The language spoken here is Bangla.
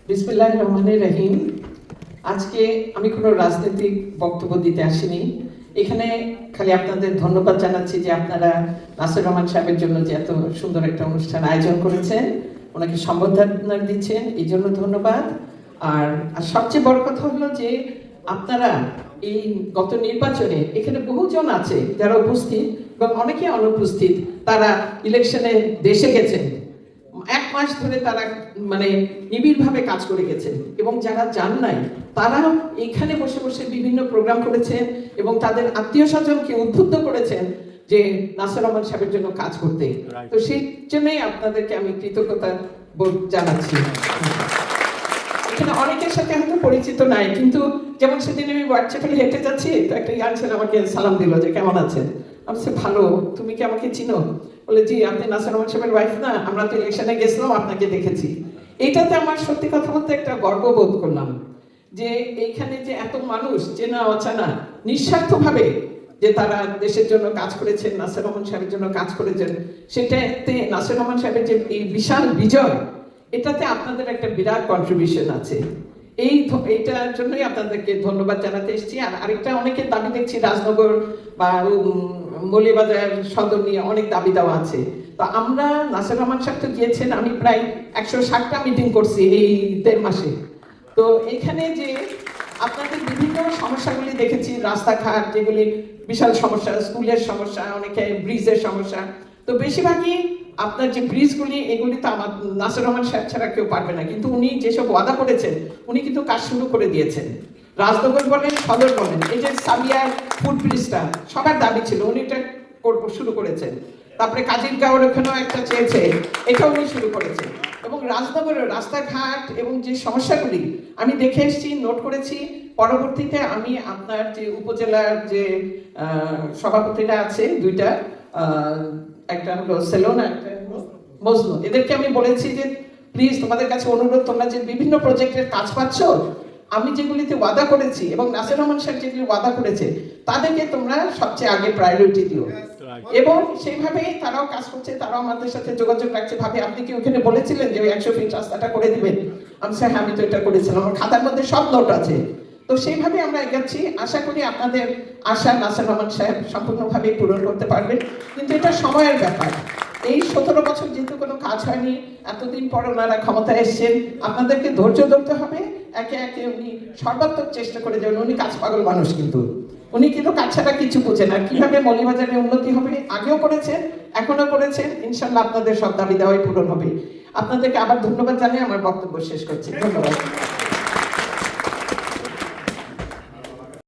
বিসমিল্লাহির রহমানির রহিম। আজকে আমি কোনো রাজনৈতিক বক্তব্য দিতে আসিনি। এখানে খালি আপনাদের ধন্যবাদ জানাচ্ছি যে আপনারা নাসির রহমান সাহেবের জন্য যে এত সুন্দর একটা অনুষ্ঠান আয়োজন করেছেন, ওনাকে সম্বর্ধনা দিচ্ছেন, এই জন্য ধন্যবাদ। আর সবচেয়ে বড় কথা হলো যে আপনারা এই গত নির্বাচনে এখানে বহুজন আছে যারা উপস্থিত এবং অনেকে অনুপস্থিত, তারা ইলেকশনে দেশে গেছেন, 1 মাস ধরে তারা নিবিড়ভাবে কাজ করে গেছেন, এবং যারা যান নাই তারা এখানে বসে বসে বিভিন্ন প্রোগ্রাম করেছেন এবং তাদের আত্মীয় স্বজনকে উদ্বুদ্ধ করেছেন যে নাসির রহমান সাহেবের জন্য কাজ করতে। তো সেই জন্যই আপনাদেরকে আমি কৃতজ্ঞতা জানাচ্ছি। এখানে অনেকের সাথে হয়তো পরিচিত নাই, কিন্তু যেমন সেদিন আমি হোয়াটসঅ্যাপে হেঁটে যাচ্ছি, তো একটা ইয়াং ছেলে আমাকে সালাম দিল যে কেমন আছেন। আমি বলছি ভালো, তুমি কি আমাকে চিনো? বলে জি, আপনি নাসির রহমান সাহেবের ওয়াইফ না? আমরা তো ইলেকশনে গেছিলাম, আপনাকে দেখেছি। এইটাতে আমার সত্যি কথা বলতে একটা গর্ববোধ করলাম যে এইখানে যে এত মানুষ চেনা অচানা নিঃস্বার্থভাবে যে তারা দেশের জন্য কাজ করেছেন, নাসির রহমান সাহেবের জন্য কাজ করেছেন, সেটাতে নাসির রহমান সাহেবের যে এই বিশাল বিজয়, এটাতে আপনাদের একটা বিরাট কন্ট্রিবিউশন আছে। এইটার জন্যই আপনাদেরকে ধন্যবাদ জানাতে এসেছি। আর আরেকটা অনেকের দাবি দেখছি, রাজনগর বা মৌলভীবাজার সদর নিয়ে অনেক দাবি দেওয়া আছে। তো আমরা নাসির রহমান সাহেব তো গিয়েছেন, আমি প্রায় 160টা মিটিং করছি এই 1.5 মাসে। তো এখানে যে আপনাদের বিভিন্ন সমস্যাগুলি দেখেছি, রাস্তাঘাট যেগুলি বিশাল সমস্যা, স্কুলের সমস্যা, অনেকে ব্রিজের সমস্যা, তো বেশিরভাগই আপনার যে ব্রিজগুলি, এগুলি তো আমার নাসির রহমান সাহেব ছাড়া কেউ পারবে না, কিন্তু উনি যেসব ওয়াদা করেছেন উনি কিন্তু কাজ শুরু করে দিয়েছেন। রাজনগর বলেন, সদর বলেন, এই যে সাবিয়ার ফুট ব্রিজটা সবার দাবি ছিল, উনি এটা শুরু করেছেন। তারপরে কাজিরগাঁওয়ের ওখানেও একটা চেয়েছে, এটাও উনি শুরু করেছেন। এবং রাজনগরের রাস্তাঘাট এবং যে সমস্যাগুলি আমি দেখে এসেছি, নোট করেছি। পরবর্তীতে আমি আপনার যে উপজেলার যে সভাপতিরা আছে দুইটা, একটা হলো সেলোনা, একটা হলো মজনু, এদেরকে আমি বলেছি যে প্লিজ তোমাদের কাছে অনুরোধ, তোমরা যে বিভিন্ন প্রজেক্টের কাজ পাচ্ছ, আমি যেগুলিতে ওয়াদা করেছি এবং নাসির রহমান সাহেব যেগুলি ওয়াদা করেছে, তাদেরকে তোমরা সবচেয়ে আগে প্রায়োরিটি দিও। এবং সেইভাবেই তারাও কাজ করছে, তারাও আমাদের সাথে যোগাযোগ রাখছে। ভাবে আপনি কি ওখানে বলেছিলেন যে ওই 100 ফিট রাস্তাটা করে দিবেন? আমি হ্যাঁ, আমি তো এটা করেছিলাম, আমার খাতার মধ্যে সব নোট আছে। তো সেইভাবে আমরা এগোচ্ছি। আশা করি আপনাদের আশা নাসির রহমান সাহেব সম্পূর্ণভাবে পূরণ করতে পারবেন, কিন্তু এটা সময়ের ব্যাপার। এই 17 বছর যেহেতু কোনো কাজ হয়নি, এতদিন পর ওনারা ক্ষমতায় এসছেন, আপনাদেরকে ধৈর্য ধরতে হবে। একে একে উনি সর্বাত্মক চেষ্টা করে যাবেন। উনি কাজ পাগল মানুষ, কিন্তু উনি কিন্তু কাজ ছাড়া কিছু বোঝেন না। কিভাবে মৌলভীবাজারে উন্নতি হবে আগেও করেছেন, এখনো করেছেন। ইনশাল্লাহ আপনাদের সব দাবি দেওয়াই পূরণ হবে। আপনাদেরকে আবার ধন্যবাদ জানিয়ে আমার বক্তব্য শেষ করছি। ধন্যবাদ।